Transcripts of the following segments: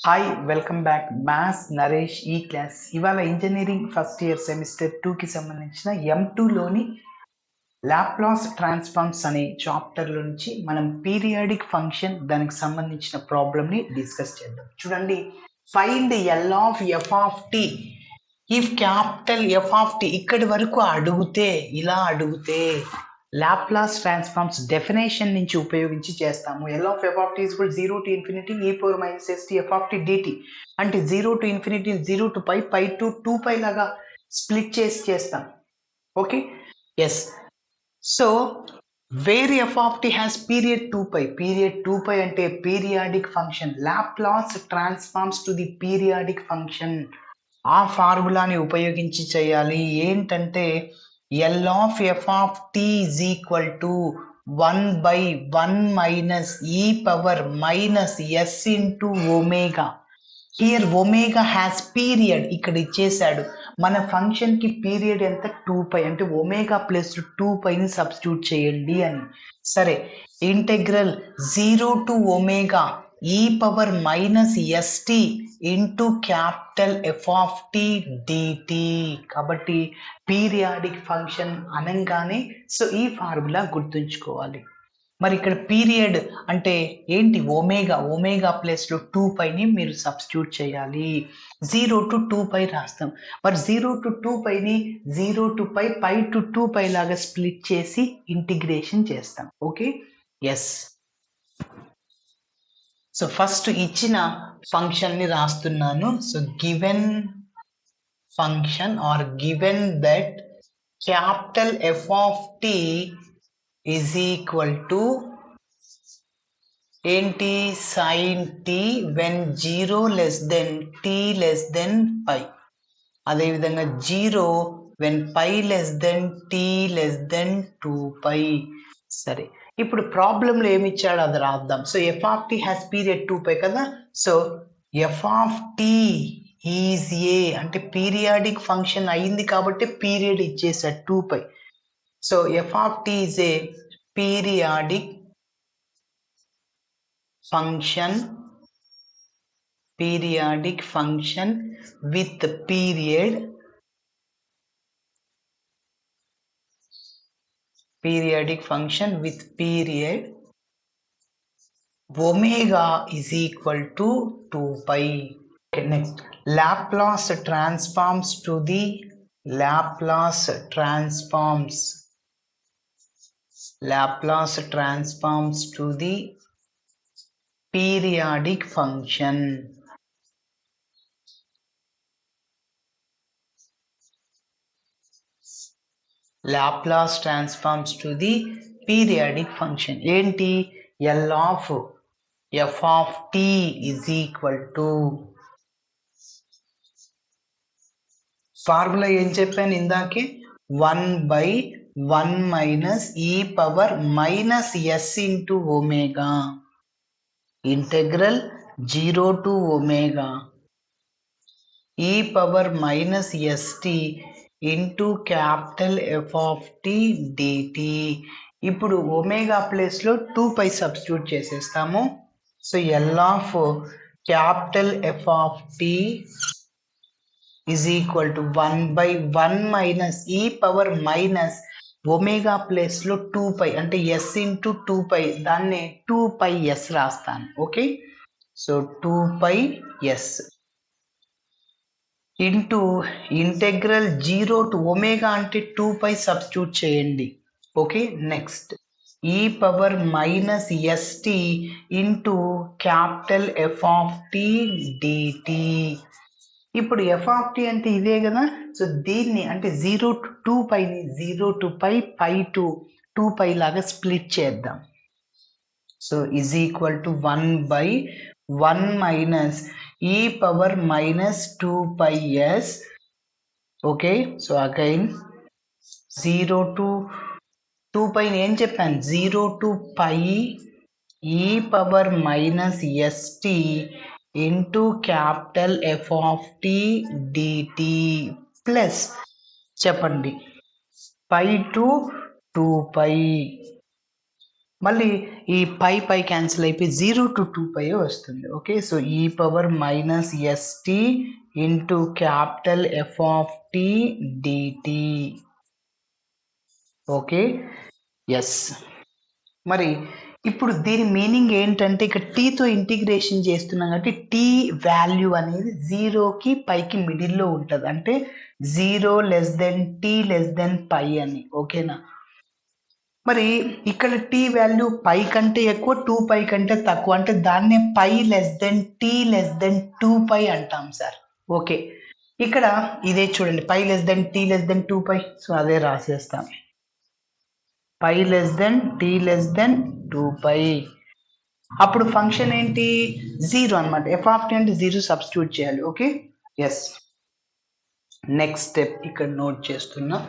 Hi welcome back maths Naresh ఈ class. ఇవాళ engineering first year semester 2కి సంబంధించిన M2లోని లాప్లాస్ ట్రాన్స్ఫార్మ్స్ అనే చాప్టర్ నుంచి మనం పీరియాడిక్ ఫంక్షన్ దానికి సంబంధించిన ప్రాబ్లమ్ని డిస్కస్ చేద్దాం. చూడండి, find L of F of T if capital F of T. ఇక్కడి వరకు ఇలా అడిగితే లాప్లాస్ ట్రాన్స్ఫార్మ్స్ డెఫినేషన్ నుంచి ఉపయోగించి చేస్తాము. L of F of T is equal 0 to infinity e power minus st f of t dt. అంటే 0 to infinity 0 to pi pi to 2 pi లాగా split చేసి చేస్తాం. Okay, yes. So where F of T has period 2 pi. Period 2 pi అంటే periodic function. Laplace transforms to the periodic function. ఆ ఫార్ములాని ఉపయోగించి చేయాలి. ఏంటంటే L of f of t is equal to 1 by 1 minus e power minus s into omega. Here omega has period. ఇక్కడ ఇచ్చేసాడు. మన function కి పీరియడ్ ఎంత 2 pi అంటే ఒమేగా ప్లస్ 2 pi ని సబ్స్టిట్యూట్ చేయండి అని. సరే, integral 0 to omega e power minus st into capital f of t dt. కాబట్టి పీరియాడిక్ ఫంక్షన్ అనగానే సో ఈ ఫార్ములా గుర్తుంచుకోవాలి. మరి ఇక్కడ పీరియడ్ అంటే ఏంటి? ఒమేగా ప్లేస్లో 2 ని మీరు సబ్స్టిట్యూట్ చేయాలి. 0 to 2 pi రాస్తాం. మరి 0 to 2 ని 0 to pi pi to 2 pi లాగా స్ప్లిట్ చేసి ఇంటిగ్రేషన్ చేస్తాం. Okay, yes. సో ఫస్ట్ ఇచ్చిన ఫంక్షన్ ని రాస్తున్నాను. So given function or given that capital F of T is equal to ఏంటి? sin t when 0 less than t less than pi. అదేవిధంగా 0 when pi less than t less than 2 pi. సరే, ఇప్పుడు ప్రాబ్లంలో ఏమి ఇచ్చాడో అది రాద్దాం. So F of T has period 2 pi కదా. So F of T is A అంటే పీరియాడిక్ ఫంక్షన్ అయింది కాబట్టి పీరియడ్ ఇచ్చేసాడు 2 pi. So f of t is a periodic function with period. Omega is equal to 2 pi. Okay, next, Laplace transforms to the Laplace transforms to the periodic function. Laplace transforms to the periodic function. ఏంటి? L of f of t is equal to formula ఏం చెప్పాను ఇందాకే? 1 by 1 minus e power minus s into omega. Integral 0 to omega e power minus st into capital f of t dt. ఇప్పుడు omega ప్లేస్లో 2 pi substitute చేసేస్తాము. So L of capital F of T is equal to 1 by 1 minus e power minus omega ప్లేస్లో 2 pi అంటే s into 2 pi, దాన్ని 2 pi s రాస్తాను. Okay, so 2 pi s into integral 0 to omega అంటే 2 pi substitute చేయండి. Okay, next e power minus st into capital F of T dt. ఇప్పుడు F of tea అంటే ఇదే కదా. So దీన్ని అంటే 0 to 2 pi ని 0 to pi pi to 2 pi లాగా స్ప్లిట్ చేద్దాం. So is equal to 1 by 1 minus e power minus 2 pi s. Okay, so again 0 to 2 ని ఏం చెప్పాను? 0 to pi e power minus st into capital f of t dt plus చెప్పండి pi to 2 pi మళ్ళీ ఈ పై cancel అయిపోయి 0 to 2π వస్తుంది. Okay, so e power minus st into capital f of t dt. Okay, yes. మరి ఇప్పుడు దీని meaning ఏంటంటే ఇక్కడ టీతో ఇంటిగ్రేషన్ చేస్తున్నాం కాబట్టి టీ వాల్యూ అనేది 0కి పైకి మిడిల్లో ఉంటుంది, అంటే 0 less than t less than π అని. ఓకేనా, మరి ఇక్కడ టీ వాల్యూ పై కంటే ఎక్కువ 2π కంటే తక్కువ, అంటే దాన్నే π less than t less than 2π అంటాం సార్. ఓకే, ఇక్కడ ఇదే చూడండి, π less than t less than 2π, so అదే రాసేస్తాం, π less than t less than 2π. అప్పుడు ఫంక్షన్ ఏంటి, 0 అనమాట. f ఆఫ్ t అంటే 0 సబ్స్టిట్యూట్ చేయాలి. Okay, yes. నెక్స్ట్ స్టెప్ ఇక్కడ నోట్ చేస్తున్నా.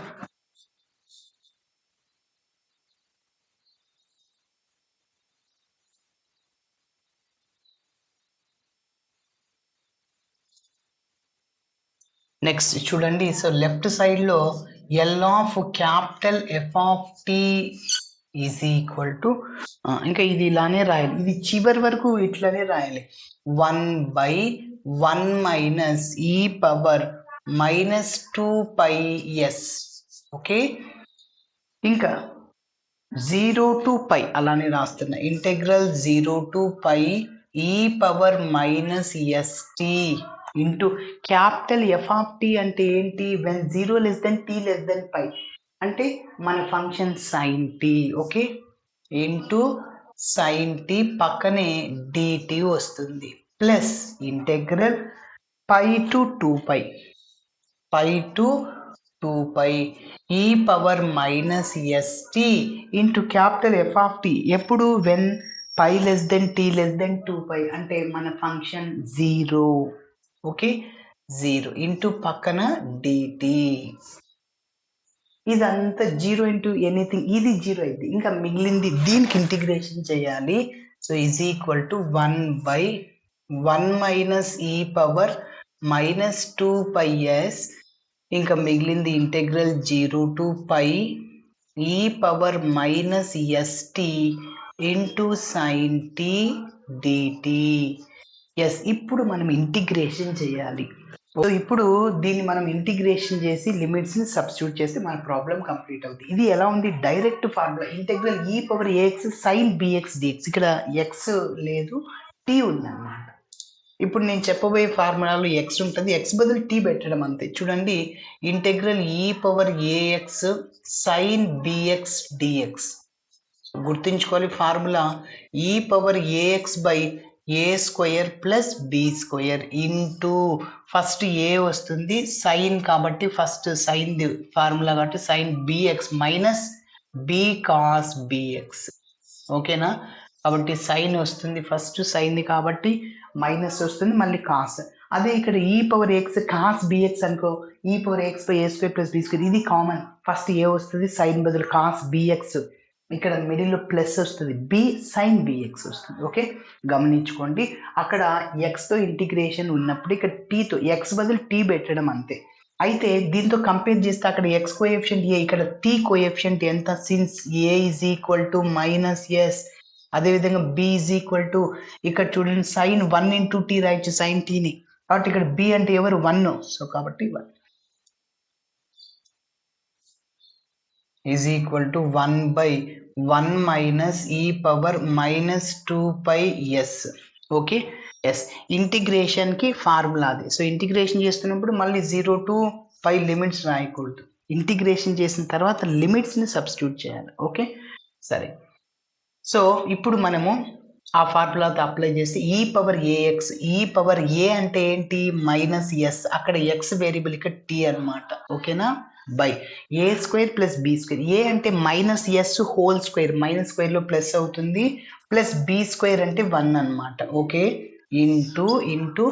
నెక్స్ట్ చూడండి, సో లెఫ్ట్ సైడ్లో L of capital F of T is equal to, ఇంకా ఇది ఇలానే రాయాలి, ఇది చివరి వరకు ఇట్లానే రాయాలి, 1/1 minus e power minus 2πs. Okay, ఇంకా 0 to π అలానే రాస్తున్నా, integral 0 to π e power minus st into capital F of tea అంటే ఏంటి, when 0 less than t less than π అంటే మన function sine t. Okay, into sine t పక్కనే dt వస్తుంది, plus integral π to 2π to 2π e power minus st into capital F of t ఎప్పుడు when π less than t less than 2π అంటే మన function 0. Okay, 0 into పక్కన dt, ఇదంతా 0 into anything, ఇది 0 అయింది, ఇంకా మిగిలింది దీనికి ఇంటిగ్రేషన్ చేయాలి. So is equal to 1/1 minus e power minus 2πs, ఇంకా మిగిలింది integral 0 to π e power minus st into sine t dt. Yes, ఇప్పుడు మనం ఇంటిగ్రేషన్ చేయాలి. సో ఇప్పుడు దీన్ని మనం ఇంటిగ్రేషన్ చేసి లిమిట్స్ని సబ్స్టిట్యూట్ చేస్తే మన ప్రాబ్లం కంప్లీట్ అవుతుంది. ఇది ఎలా ఉంది, direct formula, integral e power a x sine b x d x, ఇక్కడ ఎక్స్ లేదు టీ ఉంది అన్నమాట. ఇప్పుడు నేను చెప్పబోయే ఫార్ములాలో ఎక్స్ ఉంటుంది, ఎక్స్ బదులు టీ పెట్టడం అంతే. చూడండి, integral e power a x sine b x d x, గుర్తుంచుకోవాలి formula e power a x by a square plus b square into first a వస్తుంది సైన్ కాబట్టి ఫస్ట్ సైన్ ఫార్ములా కాబట్టి sine b x minus b cos b x. ఓకేనా, కాబట్టి sign వస్తుంది, first sign కాబట్టి minus వస్తుంది, మళ్ళీ కాస్. అదే ఇక్కడ ఈ పవర్ ఎక్స్ కాస్ బిఎక్స్ అనుకో, e power x by a square plus b square, ఇది కామన్, ఫస్ట్ ఏ వస్తుంది, సైన్ బదులు కాస్ బిఎక్స్, ఇక్కడ మిడిల్లో ప్లస్ వస్తుంది, బి సైన్ బిఎక్స్ వస్తుంది. ఓకే, గమనించుకోండి, అక్కడ ఎక్స్తో ఇంటిగ్రేషన్ ఉన్నప్పుడు ఇక్కడ టీతో ఎక్స్ బదులు టీ పెట్టడం అంతే. అయితే దీంతో కంపేర్ చేస్తే అక్కడ ఎక్స్ కోఎఫిషియంట్ ఏ, ఇక్కడ టీ కోఎఫిషియంట్ ఎంత, since A is equal to minus yes, అదేవిధంగా బి ఈజ్ ఈక్వల్ టు, ఇక్కడ చూడండి సైన్ 1 ఇంటూ టీ రాయొచ్చు సైన్ టీని, కాబట్టి ఇక్కడ బి అంటే ఎవరు 1, సో కాబట్టి 1 is equal to 1/1 minus e power minus 2πs. Okay, yes, ఇంటిగ్రేషన్కి ఫార్ములా అది. సో ఇంటిగ్రేషన్ చేస్తున్నప్పుడు మళ్ళీ 0 to π లిమిట్స్ రాయకూడదు, ఇంటిగ్రేషన్ చేసిన తర్వాత లిమిట్స్ని సబ్స్టిట్యూట్ చేయాలి. ఓకే, సరే. సో ఇప్పుడు మనము ఆ ఫార్ములాతో అప్లై చేస్తే e power a x, e power a అంటే ఏంటి మైనస్ ఎస్, అక్కడ ఎక్స్ వేరియబుల్ ఇక్కడ టీ అనమాట. ఓకేనా, by a square plus b square, a అంటే minus s whole square, minus స్క్వేర్లో ప్లస్ అవుతుంది, ప్లస్ బి స్క్వేర్ అంటే 1 అనమాట. Okay, into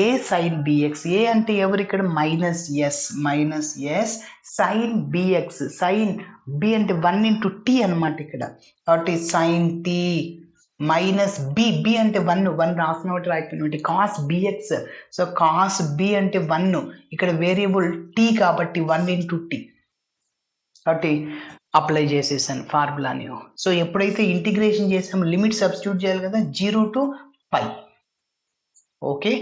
a sine b x, a అంటే ఎవరు ఇక్కడ minus s sine b x, sine B అంటే 1 ఇంటూ టీ అనమాట ఇక్కడ, కాబట్టి సైన్ టీ మైనస్ బి అంటే 1 రాసిన ఒకటి రాయిపోయిన cos b x, so cos b అంటే 1, ఇక్కడ వేరియబుల్ టీ కాబట్టి 1 ఇంటూ టీ, కాబట్టి అప్లై చేసేసాను ఫార్ములాని. సో ఎప్పుడైతే ఇంటిగ్రేషన్ చేసామో లిమిట్ సబ్స్టిట్యూట్ చేయాలి కదా, 0 to π. Okay,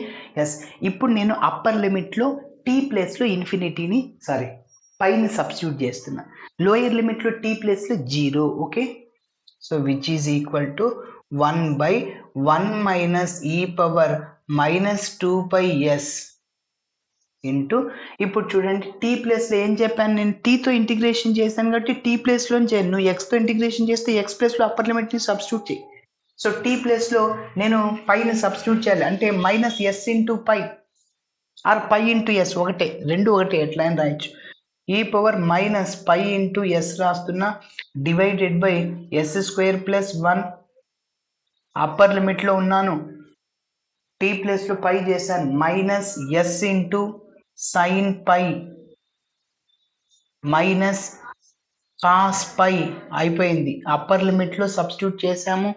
yes. ఇప్పుడు నేను అప్పర్ లిమిట్లో టీ ప్లేస్లో ఇన్ఫినిటీని పైని సబ్స్టిట్యూట్ చేస్తున్నా, లోయర్ లిమిట్లో టీ ప్లేస్లో 0. Okay, so which is equal to 1/1 - e power -2πs into, ఇప్పుడు చూడండి టీ ప్లేస్లో ఏం చెప్పాను నేను, టీతో ఇంటిగ్రేషన్ చేశాను కాబట్టి టీ ప్లేస్లో చేయను, నువ్వు ఎక్స్తో ఇంటిగ్రేషన్ చేస్తే ఎక్స్ ప్లేస్లో అప్పర్ లిమిట్ని సబ్స్టిట్యూట్ చేయి. సో టీ ప్లేస్లో నేను పైని సబ్స్టిట్యూట్ చేయాలి అంటే -s into π or π into s, ఒకటే, రెండు ఒకటే, ఎట్లా అని రాయొచ్చు. e పవర్ -π ఇంటూ s రాస్తున్నా, డివైడెడ్ బై s² + 1. అప్పర్ లిమిట్లో ఉన్నాను, టీ ప్లేస్లో π చేశాను, -s into sin π minus cos π అయిపోయింది. అప్పర్ లిమిట్లో సబ్స్టిట్యూట్ చేసాము,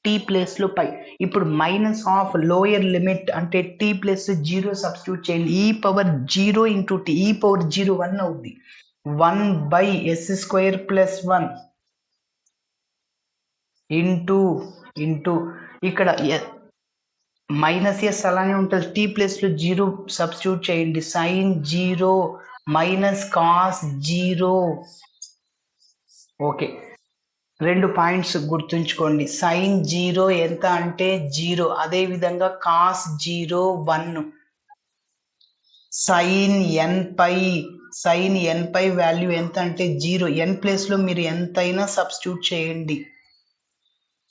టీ ప్లేస్లో π. ఇప్పుడు మైనస్ ఆఫ్ లోయర్ లిమిట్ అంటే టీ ప్లేస్ 0 సబ్స్టిట్యూట్ చేయండి, e power 0 into t, e power 0 1 అవుద్ది, 1/s² + 1 ఇంటూ ఇక్కడ -s అలానే ఉంటుంది, టీ ప్లేస్లో 0 సబ్స్టిట్యూట్ చేయండి, sin 0 మైనస్ కాస్ 0. ఓకే, రెండు పాయింట్స్ గుర్తుంచుకోండి, sin 0 ఎంత అంటే 0, అదేవిధంగా కాస్ 0 1, sin nπ వాల్యూ ఎంత అంటే 0, n ప్లేస్లో మీరు ఎంతైనా సబ్స్టిట్యూట్ చేయండి,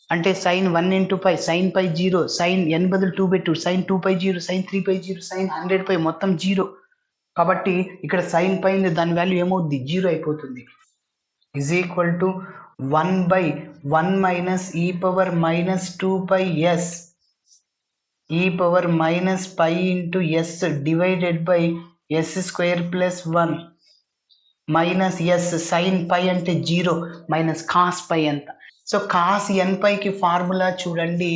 అంటే sin 1 into π, sin π 0, sin n బదులు 2/2, sin 2π 0, sin 3π 0, sin 100π మొత్తం 0. కాబట్టి ఇక్కడ sin π దాని వాల్యూ ఏమవుద్ది, 0 అయిపోతుంది. Is equal to 1/1 - e power -2πs, e power -π into s divided by s² + 1 minus s, sin π అంటే 0 మైనస్ కాస్ π ఎంత. సో కాస్ nπకి ఫార్ములా చూడండి,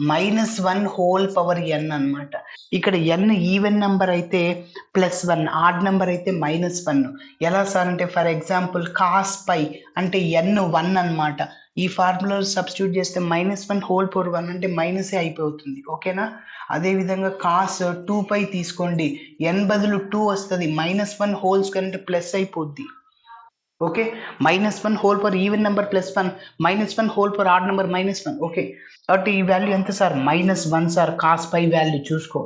-1 హోల్ పవర్ n అనమాట. ఇక్కడ n ఈవెన్ నెంబర్ అయితే +1, ఆడ్ నెంబర్ అయితే -1. ఎలా సార్ అంటే, ఫర్ ఎగ్జాంపుల్ కాస్ π అంటే n 1 అనమాట, ఈ ఫార్ములా సబ్స్టిట్యూట్ చేస్తే -1 హోల్ పవర్ 1 అంటే మైనసే అయిపోతుంది. ఓకేనా, అదేవిధంగా కాస్ 2π తీసుకోండి, n బదులు 2 వస్తుంది, -1 హోల్ స్క్వేర్ అంటే ప్లస్ అయిపోద్ది. Okay, -1 whole power even number +1, -1 whole power odd number -1. Okay, కాబట్టి ఈ వాల్యూ ఎంత సార్, -1 సార్. కాస్ π వాల్యూ చూసుకో,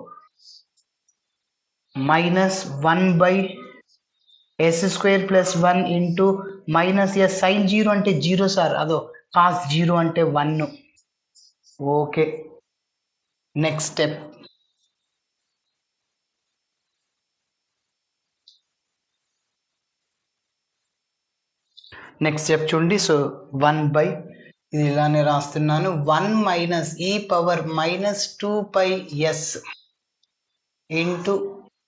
-1/s² + 1 ఇంటూ -s, sin 0 అంటే 0 సార్, అదో కాస్ 0 అంటే 1. Okay, next step. చూడండి, సో 1/, ఇది ఇలానే రాస్తున్నాను, 1 - e power -2πs into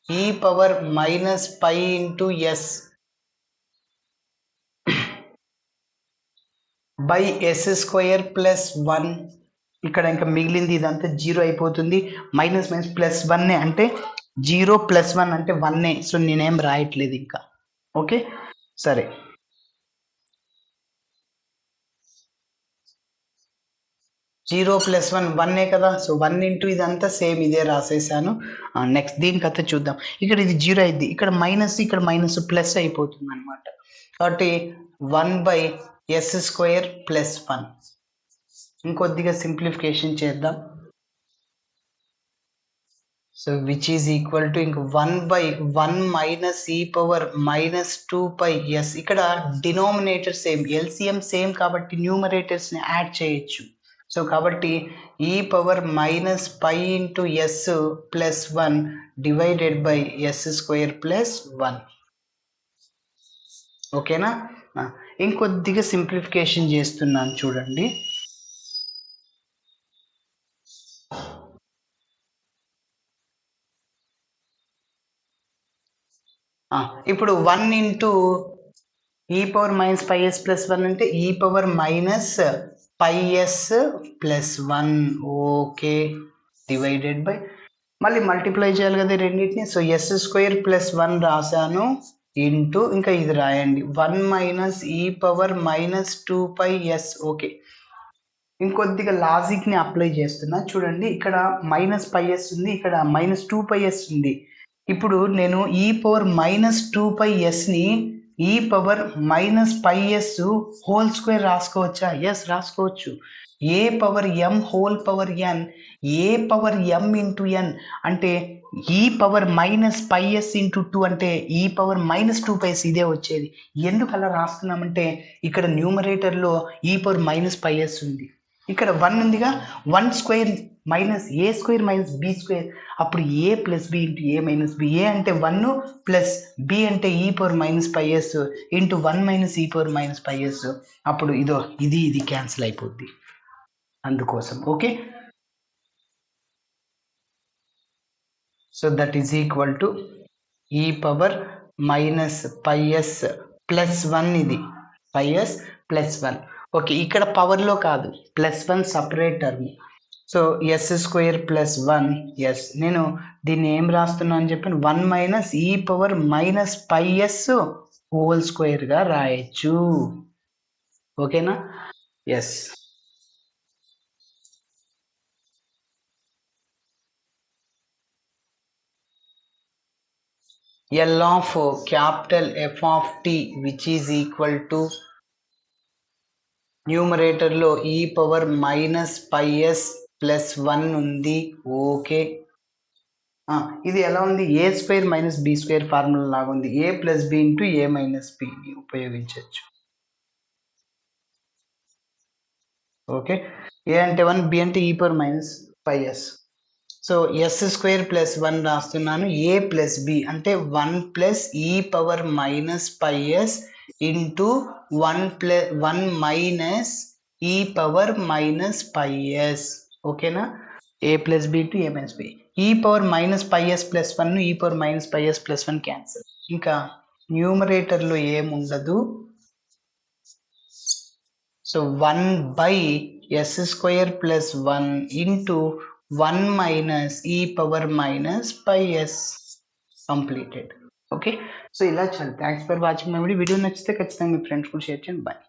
e power -π into s by s² + 1. ఇక్కడ ఇంకా మిగిలింది ఇదంతా 0 అయిపోతుంది, -1 అంటే 0 + 1 అంటే 1. సో నేనేం రాయట్లేదు ఇంకా. ఓకే, సరే. జీరో + 1 1 కదా, సో 1 ఇంటూ ఇదంతా సేమ్ ఇదే రాసేసాను. నెక్స్ట్ దీని కథ చూద్దాం. ఇక్కడ ఇది 0 అయింది, ఇక్కడ మైనస్, ఇక్కడ మైనస్ ప్లస్ అయిపోతుంది అనమాట. కాబట్టి 1/s² + 1. ఇంకొద్దిగా సింప్లిఫికేషన్ చేద్దాం. So which is equal to ఇంక 1/1 - e పవర్ -2πs. ఇక్కడ డినామినేటర్ సేమ్, ఎల్సిఎం సేమ్ కాబట్టి న్యూమరేటర్స్ని యాడ్ చేయొచ్చు. సో కాబట్టి e power -π into s + 1 divided by s² + 1. ఓకేనా, ఇంకొద్దిగా సింప్లిఫికేషన్ చేస్తున్నాను చూడండి. ఇప్పుడు 1 ఇంటూ e పవర్ -πs + 1 అంటే e power -πs + 1. Okay, divided by, మళ్ళీ మల్టిప్లై చేయాలి కదా రెండింటిని, సో s² + 1 రాశాను, ఇంటూ ఇంకా ఇది రాయండి 1 minus e power minus 2πs. Okay, ఇంకొద్దిగా లాజిక్ ని అప్లై చేస్తున్నా చూడండి. ఇక్కడ మైనస్ πs ఉంది, ఇక్కడ మైనస్ 2πs ఉంది. ఇప్పుడు నేను ఈ పవర్ మైనస్ 2πs ని e power minus πs whole square రాసుకోవచ్చా? ఎస్, రాసుకోవచ్చు. A power m whole power n, a power m into n అంటే e power minus πs into 2 అంటే ఈ పవర్ మైనస్ 2πs ఇదే వచ్చేది. ఎందుకు అలా రాస్తున్నామంటే ఇక్కడ న్యూమరేటర్లో ఈ పవర్ మైనస్ πs ఉంది, ఇక్కడ 1 ఉందిగా, 1 square minus a square minus B square, అప్పుడు a plus B into A minus b. A అంటే 1 ప్లస్ బి అంటే e power minus πs into 1 minus e power minus πs. అప్పుడు ఇదో ఇది క్యాన్సిల్ అయిపోద్ది, అందుకోసం. Okay, so that is equal to e power minus πs plus 1, ఇది πs plus 1. Okay, ఇక్కడ పవర్లో కాదు, plus 1 separate term. So yes square plus 1 yes. నేను దీన్ని ఏం రాస్తున్నా అని చెప్పాను, 1 minus e power minus πs whole స్క్వేర్గా రాయొచ్చు. ఓకేనా? Yes. L of capital F of t which is equal to న్యూమరేటర్లో ఈ పవర్ మైనస్ πs ప్లస్ 1 ఉంది. ఓకే, ఇది ఎలా ఉంది? A square minus B square formula లాగా ఉంది. A plus B into A minus బిని ఉపయోగించవచ్చు. ఓకే, ఏ అంటే 1, బి అంటే e power minus πs. So yes square plus 1 రాస్తున్నాను. ఏ ప్లస్ బి అంటే 1 plus e power minus πs into 1 minus e power minus πs. ఓకేనా? A plus B into A minus B. E power minus πs plus 1, e power minus πs plus 1 cancel. ఇంకా న్యూమరేటర్లో ఏముండదు. So 1 by S square plus 1 into 1 minus e power minus πs completed. Okay, so ఇలా చాలు. Thanks for watching my video. Video నచ్చితే ఖచ్చితంగా మీ friends కూడా share చేయండి. బాయ్.